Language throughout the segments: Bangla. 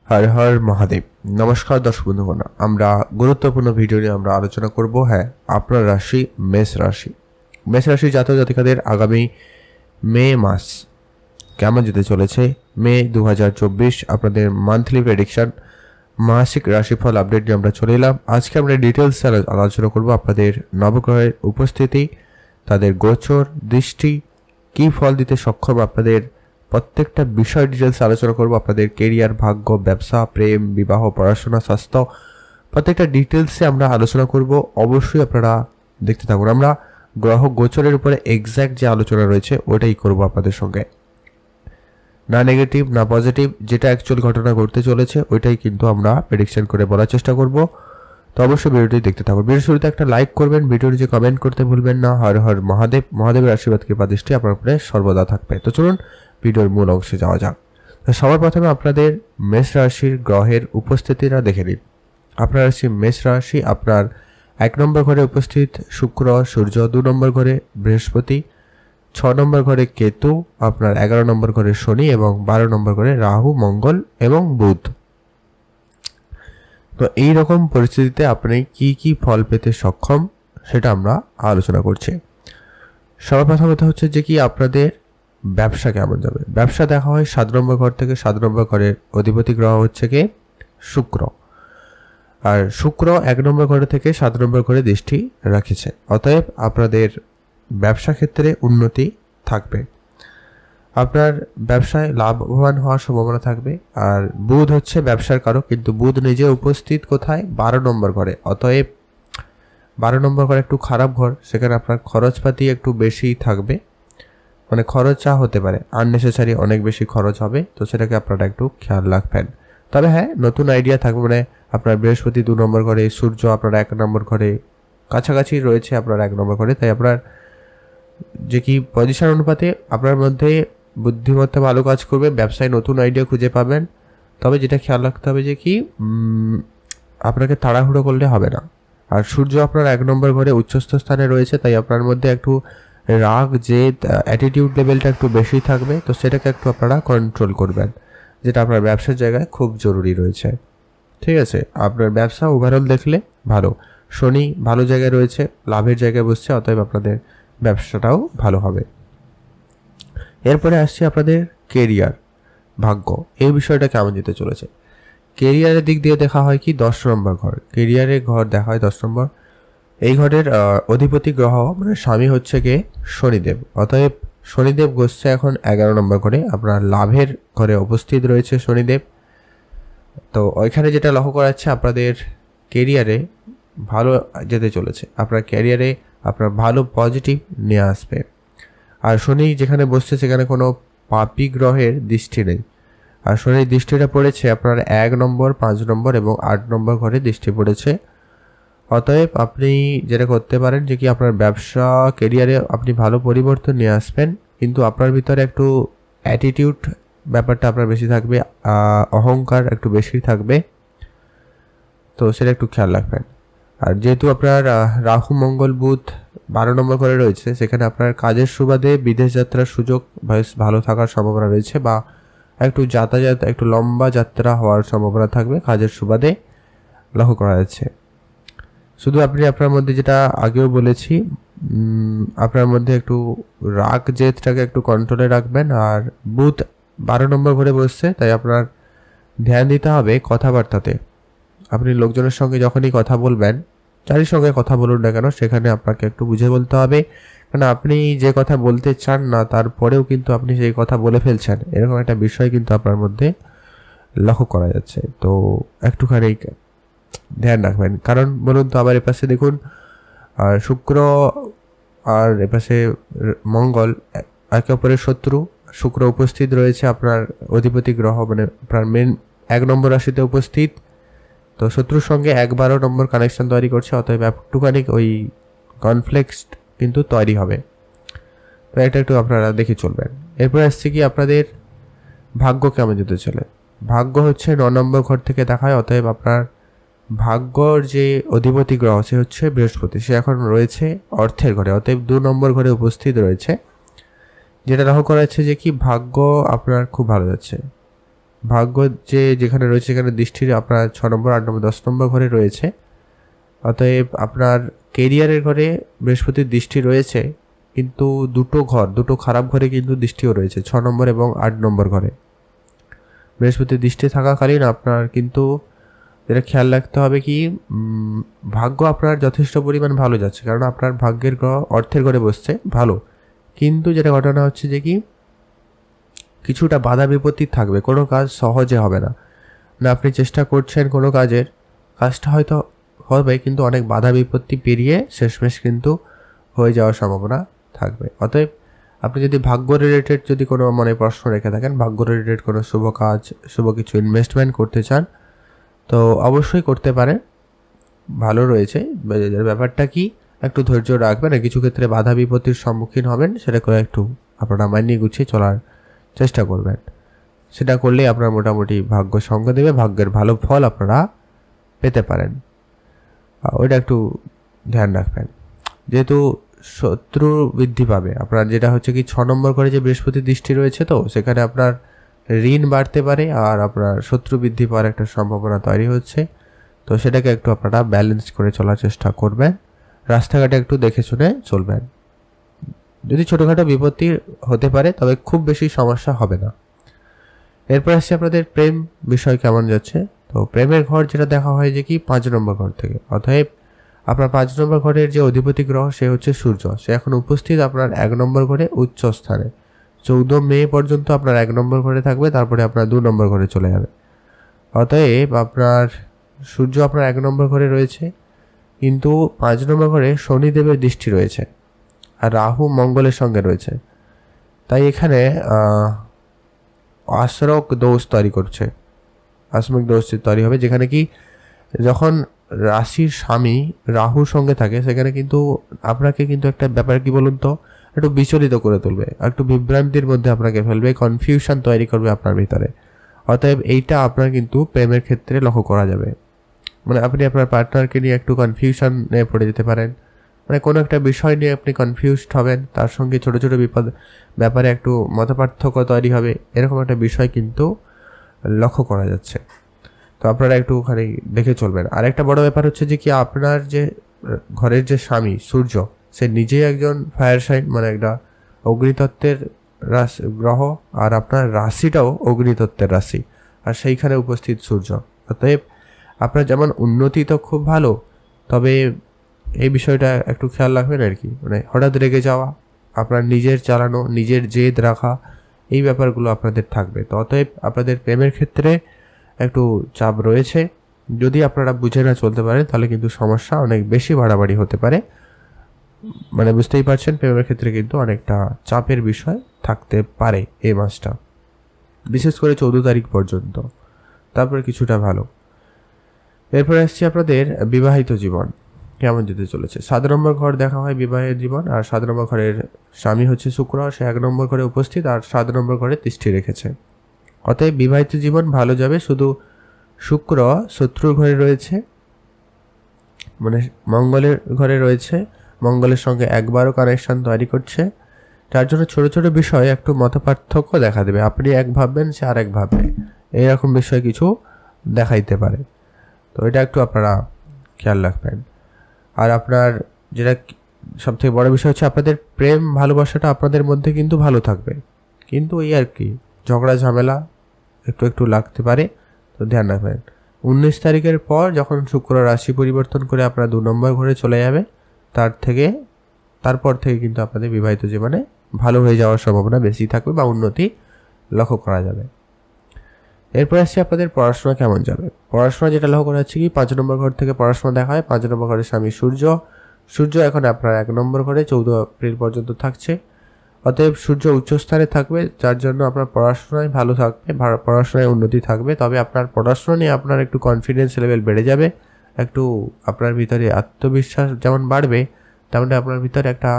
হর হর মহাদেব। নমস্কার দর্শক বন্ধুগণ, আমরা গুরুত্বপূর্ণ ভিডিও নিয়ে আমরা আলোচনা করব। হ্যাঁ, আপনার রাশি মেষ রাশি। মেষ রাশি জাতক জাতিকাদের আগামী মে মাস কেমন যেতে চলেছে, মে 2024 আপনাদের মান্থলি প্রেডিকশন, মাসিক রাশিফল আপডেট নিয়ে আমরা চলে এলাম। আজকে আমরা ডিটেলস আলোচনা করব আপনাদের নবগ্রহের উপস্থিতি, তাদের গোচর দৃষ্টি কী ফল দিতে সক্ষম, আপনাদের প্রত্যেকটা বিষয় ডিটেলস আলোচনা করব। আপনাদের কেরিয়ার, ভাগ্য, ব্যবসা, প্রেম, বিবাহ, পড়াশোনা, স্বাস্থ্য, প্রত্যেকটা ডিটেলসে আমরা আলোচনা করব। অবশ্যই আপনারা দেখতে থাকুন। আমরা গ্রহ গোচরের উপরে এক্স্যাক্ট যে আলোচনা রয়েছে ওটাই করব আপনাদের সঙ্গে, না নেগেটিভ না পজিটিভ, যেটা অ্যাকচুয়াল ঘটনা ঘটতে চলেছে ওইটাই কিন্তু আমরা প্রেডিকশন করে বলার চেষ্টা করব। তো অবশ্যই ভিডিওটি দেখতে থাকুন। ভিডিওর শুরুতে একটা লাইক করবেন, ভিডিওটি যে কমেন্ট করতে ভুলবেন না। হর হর মহাদেব। মহাদেবের আশীর্বাদ কৃপা দৃষ্টি আপনার উপরে সর্বদা থাকবে। তো চলুন ভিডিওর মূল অংশে যাওয়া যাক। তো সবার প্রথমে আপনাদের মেষ রাশির গ্রহের উপস্থিতিটা দেখে নিন। আপনার রাশি মেষ রাশি, আপনার 1 নম্বর ঘরে উপস্থিত শুক্র, সূর্য, 2 নম্বর ঘরে বৃহস্পতি, 6 নম্বর ঘরে কেতু, আপনার 11 নম্বর ঘরে শনি এবং 12 নম্বর ঘরে রাহু, মঙ্গল এবং বুধ। তো এই রকম পরিস্থিতিতে আপনি কি কি ফল পেতে সক্ষম সেটা আমরা আলোচনা করছি। সর্বপ্রথমত হচ্ছে যে কি আপনাদের ব্যবসা কেমন যাবে। ব্যবসা দেখা হয় 7 নম্বর ঘর থেকে। 7 নম্বর ঘরের অধিপতি গ্রহ হচ্ছে কি শুক্র, আর শুক্র 1 নম্বর ঘরে থেকে 7 নম্বর ঘরে দৃষ্টি রাখছে। অতএব আপনাদের ব্যবসা ক্ষেত্রে উন্নতি থাকবে, আপনার ব্যবসায় লাভবান হওয়ার সম্ভাবনা থাকবে। আর বুধ হচ্ছে ব্যবসার কারক, কিন্তু বুধ নিজে উপস্থিত কোথায়, 12 নম্বর ঘরে। অতএব 12 নম্বর ঘর একটু খারাপ ঘর, সেখানে আপনার খরচপাতি একটু বেশি থাকবে, মানে খরচা হতে পারে, আননেসেসারি অনেক বেশি খরচ হবে। তো সেটাকে আপনারা একটু খেয়াল রাখবেন। তবে হ্যাঁ, নতুন আইডিয়া থাকবে, মানে আপনার বৃহস্পতি 2 নম্বর ঘরে, সূর্য আপনার 1 নম্বর ঘরে, কাছাকাছি রয়েছে আপনার 1 নম্বর ঘরে। তাই আপনার যে কি পজিশন অনুপাতে আপনার মধ্যে বুদ্ধিমত্তা ভালো কাজ করবে, ব্যবসায় নতুন আইডিয়া খুঁজে পাবেন। তবে যেটা খেয়াল রাখতে হবে যে কি আপনাকে তাড়াহুড়ো করলে হবে না। আর সূর্য আপনার 1 নম্বর ঘরে উচ্চস্থ স্থানে রয়েছে, তাই আপনার মধ্যে একটু রাগ, জেদ, অ্যাটিটিউড লেভেলটা একটু বেশি থাকবে। তো সেটাকে একটু আপনারা কন্ট্রোল করবেন, যেটা আপনার ব্যবসার জায়গায় খুব জরুরি রয়েছে। ঠিক আছে, আপনার ব্যবসা ওভারঅল দেখলে ভালো। শনি ভালো জায়গায় রয়েছে, লাভের জায়গায় বসছে, অতএব আপনাদের ব্যবসাটাও ভালো হবে। এরপরে আসছে আপনাদের কেরিয়ার, ভাগ্য, এই বিষয়টা কেমন যেতে চলেছে। কেরিয়ারের দিক দিয়ে দেখা হয় কি 10 নম্বর ঘর, কেরিয়ারের ঘর দেখা হয় 10 নম্বর। এই ঘরের অধিপতি গ্রহ মানে স্বামী হচ্ছে কে শনিদেব। অতএব শনিদেব বসছে এখন 11 নম্বর ঘরে, আপনার লাভের ঘরে উপস্থিত রয়েছে শনিদেব। তো ওইখানে যেটা লক্ষ্য করা যাচ্ছে আপনাদের কেরিয়ারে ভালো যেতে চলেছে, আপনার ক্যারিয়ারে আপনার ভালো পজিটিভ নিয়ে আসবে। আর শনি যেখানে বসছে সেখানে কোনো পাপী গ্রহের দৃষ্টি নেই, আর শনির দৃষ্টিটা পড়েছে আপনার 1 নম্বর, 5 নম্বর এবং 8 নম্বর ঘরে দৃষ্টি পড়েছে। অতএব আপনি যেটা করতে পারেন যে কি আপনার ব্যবসা কেরিয়ারে আপনি ভালো পরিবর্তন নিয়ে আসবেন, কিন্তু আপনার ভিতরে একটু অ্যাটিটিউড ব্যাপারটা আপনার বেশি থাকবে, অহংকার একটু বেশি থাকবে। তো সেটা একটু খেয়াল রাখবেন। আর যেহেতু আপনার রাহু, মঙ্গল, বুধ 12 নম্বর ঘরে রয়েছে, সেখানে আপনার কাজের সুবাদে বিদেশ যাত্রার সুযোগ বেশ ভালো থাকার সম্ভাবনা রয়েছে, বা একটু যাতায়াত, একটু লম্বা যাত্রা হওয়ার সম্ভাবনা থাকবে কাজের সুবাদে লক্ষ্য করা যাচ্ছে। শুধু আপনি আপনার মধ্যে যেটা আগেও বলেছি, আপনার মধ্যে একটু রাগ জেদটাকে একটু কন্ট্রোলে রাখবেন। আর বুধ 12 নম্বর ঘরে বসছে, তাই আপনার ধ্যান দিতে হবে কথাবার্তাতে। আপনি লোকজনের সঙ্গে যখনই কথা বলবেন, যারই সঙ্গে কথা বলুন না কেন, সেখানে আপনাকে একটু বুঝে বলতে হবে, কারণ আপনি যে কথা বলতে চান না তারপরেও কিন্তু আপনি সেই কথা বলে ফেলছেন, এরকম একটা বিষয় কিন্তু আপনার মধ্যে লক্ষ্য করা যাচ্ছে। তো একটুখানি ধ্যান রাখবেন। কারণ বলুন তো, আবার এপাশে দেখুন আর শুক্র আর এপাশে মঙ্গল একে অপরের শত্রু। শুক্র উপস্থিত রয়েছে আপনার অধিপতি গ্রহ, মানে আপনার মেন 1 নম্বর রাশিতে উপস্থিত। তো শত্রুর সঙ্গে 11 নম্বর কানেকশন তৈরি করছে, অতএব একটুখানি ওই কনফ্লিক্ট কিন্তু তৈরি হবে। তো এটা একটু আপনারা দেখে চলবেন। এরপর আসছে কি আপনাদের ভাগ্য কেমন যেতে চলে। ভাগ্য হচ্ছে 9 নম্বর ঘর থেকে দেখায়, অতএব আপনার ভাগ্যর যে অধিপতি গ্রহ সে হচ্ছে বৃহস্পতি, সে এখন রয়েছে অর্থের ঘরে, অতএব 2 নম্বর ঘরে উপস্থিত রয়েছে। যেটা লক্ষ্য করা যাচ্ছে যে কি ভাগ্য আপনার খুব ভালো যাচ্ছে, ভাগ্য যেখানে রয়েছে সেখানে দৃষ্টির আপনার 6 নম্বর, 8 নম্বর, 10 নম্বর ঘরে রয়েছে। অতএব আপনার কেরিয়ারের ঘরে বৃহস্পতির দৃষ্টি রয়েছে, কিন্তু দুটো খারাপ ঘরে কিন্তু দৃষ্টিও রয়েছে, 6 নম্বর এবং 8 নম্বর ঘরে। বৃহস্পতির দৃষ্টি থাকাকালীন আপনার কিন্তু যেটা খেয়াল রাখতে হবে কি, ভাগ্য আপনার যথেষ্ট পরিমাণ ভালো যাচ্ছে, কারণ আপনার ভাগ্যের গ্রহ অর্থের ঘরে বসছে ভালো, কিন্তু যেটা ঘটনা হচ্ছে যে কি কিছুটা বাধা বিপত্তি থাকবে, কোনো কাজ সহজে হবে না। আপনি চেষ্টা করছেন কোনো কাজটা হয়তো হবে, কিন্তু অনেক বাধা বিপত্তি পেরিয়ে শেষমেশ কিন্তু হয়ে যাওয়ার সম্ভাবনা থাকবে। অতএব আপনি যদি ভাগ্য রিলেটেড যদি কোনো প্রশ্ন রেখে থাকেন, ভাগ্য রিলেটেড কোনো শুভ কাজ, শুভ কিছু ইনভেস্টমেন্ট করতে চান, তো অবশ্যই করতে পারেন, ভালো রয়েছে। ব্যাপারটা কি, একটু ধৈর্য রাখবেন, আর কিছু ক্ষেত্রে বাধা বিপত্তির সম্মুখীন হবেন, সেটা করে একটু আপনারা মানিয়ে গুছিয়ে চলার চেষ্টা করবেন। সেটা করলেই আপনার মোটামুটি ভাগ্য সঙ্গ দেবে, ভাগ্যের ভালো ফল আপনারা পেতে পারেন। ওইটা একটু ধ্যান রাখবেন। যেহেতু শত্রু বৃদ্ধি পাবে আপনার, যেটা হচ্ছে কি 6 নম্বর করে যে বৃহস্পতির দৃষ্টি রয়েছে, তো সেখানে আপনার ঋণ বাড়তে পারে আর আপনার শত্রু বৃদ্ধি পাওয়ার একটা সম্ভাবনা তৈরি হচ্ছে। তো সেটাকে একটু আপনারা ব্যালেন্স করে চলার চেষ্টা করবেন, রাস্তাঘাটে একটু দেখে শুনে চলবেন। যদি ছোটোখাটো বিপত্তি হতে পারে, তবে খুব বেশি সমস্যা হবে না। এরপর আসছে আপনাদের প্রেম বিষয় কেমন যাচ্ছে। তো প্রেমের ঘর যেটা দেখা হয় যে কি 5 নম্বর ঘর থেকে, অতএব আপনার 5 নম্বর ঘরের যে অধিপতি গ্রহ সে হচ্ছে সূর্য, সে এখন উপস্থিত আপনার 1 নম্বর ঘরে উচ্চ স্থানে। 14 মে পর্যন্ত আপনার 1 নম্বর ঘরে থাকবে, তারপরে আপনার 2 নম্বর ঘরে চলে যাবে। অতএব আপনার সূর্য আপনার 1 নম্বর ঘরে রয়েছে, কিন্তু 5 নম্বর ঘরে শনিদেবের দৃষ্টি রয়েছে আর রাহু মঙ্গলের সঙ্গে রয়েছে। তাই এখানে আসরক দোষ তৈরি করছে, আসমিক দোষ তৈরি হবে, যেখানে কি যখন রাশির স্বামী রাহুর সঙ্গে থাকে, সেখানে কিন্তু আপনাকে কিন্তু একটা ব্যাপার কি বলুন তো, একটু বিচলিত করে তুলবে, একটু বিভ্রান্তির মধ্যে আপনাকে ফেলবে, কনফিউশন তৈরি করবে আপনার ভিতরে। অতএব এইটা আপনার কিন্তু প্রেমের ক্ষেত্রে লক্ষ্য করা যাবে। আপনি আপনার পার্টনারকে নিয়ে একটু কনফিউশনে পড়ে যেতে পারেন, কোনো একটা বিষয় নিয়ে আপনি কনফিউজড হবেন, তার সঙ্গে ছোটো ছোটো ব্যাপারে একটু মতপার্থক্য তৈরি হবে, এরকম একটা বিষয় কিন্তু লক্ষ্য করা যাচ্ছে। তো আপনারা একটুখানি দেখে চলবেন। আর একটা বড় ব্যাপার হচ্ছে যে কি আপনার যে ঘরের যে স্বামী সূর্য, সে নিজেই একজন ফায়ার সাইন, একটা অগ্নিতত্ত্বের গ্রহ, আর আপনার রাশিটাও অগ্নিতত্ত্বের রাশি, আর সেইখানে উপস্থিত সূর্য। অতএব আপনার যেমন উন্নতি তো খুব ভালো, তবে এই বিষয়টা একটু খেয়াল রাখবেন আর কি, হঠাৎ রেগে যাওয়া, আপনার নিজের চালানো, নিজের জেদ রাখা, এই ব্যাপারগুলো আপনাদের থাকবে। তো অতএব আপনাদের প্রেমের ক্ষেত্রে একটু চাপ রয়েছে, যদি আপনারা বুঝে না চলতে পারেন তাহলে কিন্তু সমস্যা অনেক বেশি বাড়াবাড়ি হতে পারে। বুঝতেই পারছেন, প্রেমের ক্ষেত্রে কিন্তু অনেকটা চাপের বিষয় থাকতে পারে এই মাসটা, বিশেষ করে 14 তারিখ পর্যন্ত, তারপরে কিছুটা ভালো। এরপরে আসছি আপনাদের বিবাহিত জীবন কেমন যেতে চলেছে। 7 নম্বর ঘর দেখা হয় বিবাহের জীবন, আর 7 নম্বর ঘরের স্বামী হচ্ছে শুক্র, সে 1 নম্বর ঘরে উপস্থিত আর 7 নম্বর ঘরে দৃষ্টি রেখেছে। অতএব বিবাহিত জীবন ভালো যাবে, শুধু শুক্র শত্রুর ঘরে রয়েছে, মঙ্গলের ঘরে রয়েছে, মঙ্গলের সঙ্গে একবারও কানেকশন তৈরি করছে, যার জন্য ছোটো ছোটো বিষয়ে একটু মতপার্থক্য দেখা দেবে, আপনি এক ভাববেন সে আর এক ভাববে, এইরকম বিষয় কিছু দেখাইতে পারে। তো এটা একটু আপনারা খেয়াল রাখবেন। আর আপনার যেটা সবথেকে বড় বিষয় হচ্ছে আপনাদের প্রেম ভালোবাসাটা আপনাদের মধ্যে কিন্তু ভালো থাকবে, কিন্তু এই আর কি ঝগড়া ঝামেলা একটু একটু লাগতে পারে, তো ধ্যান রাখবেন। 19 তারিখের পর যখন শুক্র রাশি পরিবর্তন করে আপনার 2 নম্বর ঘরে চলে যাবে, তারপর থেকে কিন্তু আপনাদের বিবাহিত জীবনে ভালো হয়ে যাওয়ার সম্ভাবনা বেশি থাকবে বা উন্নতি লক্ষ্য করা যাবে। এরপর আসছে আপনাদের পড়াশোনা কেমন যাবে। পড়াশোনা যেটা লক্ষ্য করা হচ্ছে কি 5 নম্বর ঘর থেকে পড়াশোনা দেখা হয়, 5 নম্বর ঘরের স্বামী সূর্য এখন আপনার 1 নম্বর ঘরে 14 এপ্রিল পর্যন্ত থাকছে। অতএব সূর্য উচ্চস্থানে থাকবে, যার জন্য আপনার পড়াশোনায় ভালো থাকবে, পড়াশোনায় উন্নতি থাকবে, তবে আপনার পড়াশোনা নিয়ে আপনার একটু কনফিডেন্স লেভেল বেড়ে যাবে, একটু আপনার ভিতরে আত্মবিশ্বাস যেমন বাড়বে, তেমনি আপনার ভিতরে একটা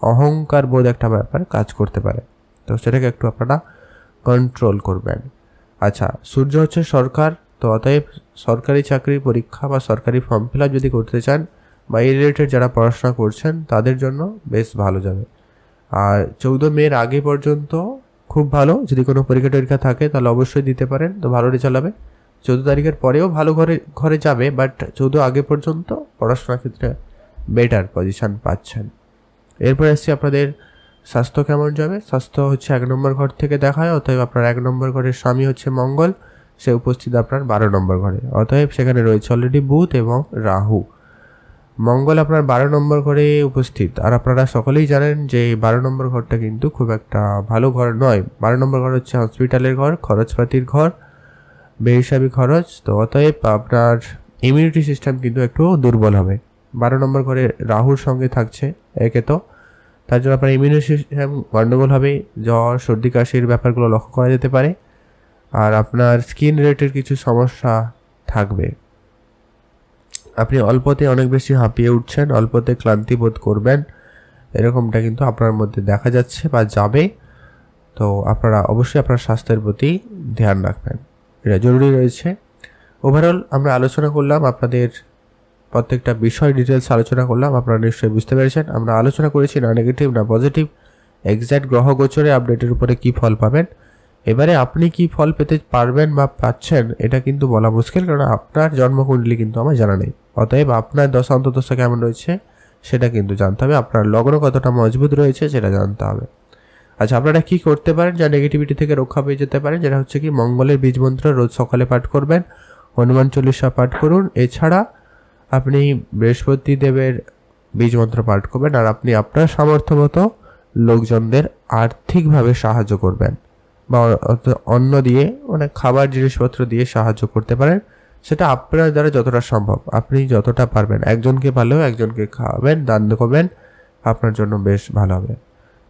অহংকার বোধ একটা ব্যাপার কাজ করতে পারে, তো সেটাকে একটু আপনারা কন্ট্রোল করবেন। আচ্ছা, সূর্য হচ্ছে সরকার, তো অতএব সরকারি চাকরির পরীক্ষা বা সরকারি ফর্ম ফিল আপ যদি করতে চান বা এই রিলেটেড যারা পড়াশোনা করছেন তাদের জন্য বেশ ভালো যাবে। আর 14 মের আগে পর্যন্ত খুব ভালো। যদি কোনো পরীক্ষা টরীক্ষা থাকে তাহলে অবশ্যই দিতে পারেন, তো ভালো রেজাল্ট হবে। 14 তারিখের পরেও ভালো ঘরে যাবে, বাট 14 আগে পর্যন্ত পড়াশোনার ক্ষেত্রে বেটার পজিশান পাচ্ছেন। এরপর আসছি আপনাদের স্বাস্থ্য কেমন যাবে। স্বাস্থ্য হচ্ছে 1 নম্বর ঘর থেকে দেখায়, অতএব আপনার 1 নম্বর ঘরের স্বামী হচ্ছে মঙ্গল, সে উপস্থিত আপনার 12 নম্বর ঘরে, অতএব সেখানে রয়েছে অলরেডি বুধ এবং রাহু। মঙ্গল আপনার 12 নম্বর ঘরে উপস্থিত, আর আপনারা সকলেই জানেন যে 12 নম্বর ঘরটা কিন্তু খুব একটা ভালো ঘর নয়। 12 নম্বর ঘর হচ্ছে হসপিটালের ঘর, খরচপাতির ঘর, বেহিসাবি খরচ। তো অতএব আপনার ইমিউনিটি সিস্টেম কিন্তু একটু দুর্বল হবে। 12 নম্বর ঘরে রাহুর সঙ্গে থাকছে একে, তো তার জন্য আপনার ইমিউনিটি সিস্টেম গণ্ডগোল হবে, জ্বর সর্দি কাশির ব্যাপারগুলো লক্ষ্য করা যেতে পারে, আর আপনার স্কিন রিলেটেড কিছু সমস্যা থাকবে। আপনি অল্পতে অনেক বেশি হাঁপিয়ে উঠছেন, অল্পতে ক্লান্তি বোধ করবেন, এরকমটা কিন্তু আপনার মধ্যে দেখা যাচ্ছে বা যাবে। তো আপনারা অবশ্যই আপনার স্বাস্থ্যের প্রতি ধ্যান রাখবেন, এটা জরুরি রয়েছে। ওভারঅল আমরা আলোচনা করলাম, আপনাদের প্রত্যেকটা বিষয় ডিটেলস আলোচনা করলাম, আপনারা নিশ্চয়ই বুঝতে পেরেছেন। আমরা আলোচনা করেছি না নেগেটিভ না পজিটিভ, এক্স্যাক্ট গ্রহ গোচরে আপডেটের উপরে কি ফল পাবেন। এবারে আপনি কি ফল পেতে পারবেন বা পাচ্ছেন এটা কিন্তু বলা মুশকিল, কারণ আপনার জন্মকুণ্ডলী কিন্তু আমার জানা নেই। অতএব আপনার দশা অন্তর্দশা কেমন রয়েছে সেটা কিন্তু জানতে হবে, আপনার লগ্ন কতটা মজবুত রয়েছে সেটা জানতে হবে। আচ্ছা, আপনারা কি করতে পারেন যা নেগেটিভিটি থেকে রক্ষা পেয়ে যেতে পারেন, যেটা হচ্ছে কি মঙ্গলের বীজ মন্ত্র রোজ সকালে পাঠ করবেন, হনুমান চল্লিশা পাঠ করুন। এছাড়া আপনি বৃহস্পতি দেবের বীজ মন্ত্র পাঠ করবেন, আর আপনি আপনার সামর্থ্য মতো লোকজনদের আর্থিকভাবে সাহায্য করবেন, বা অন্য দিয়ে মানে খাবার জিনিসপত্র দিয়ে সাহায্য করতে পারেন। সেটা আপনার দ্বারা যতটা সম্ভব, আপনি যতটা পারবেন একজনকে ভালো একজনকে খাওয়াবেন, দান করবেন, আপনার জন্য বেশ ভালো হবে।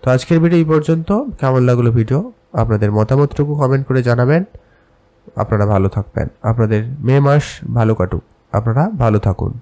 তো আজকের ভিডিও এই পর্যন্ত। কেমন লাগলো ভিডিও আপনাদের মতামতটুকু কমেন্ট করে জানাবেন। আপনারা ভালো থাকবেন, আপনাদের মে মাস ভালো কাটুক, আপনারা ভালো থাকুন।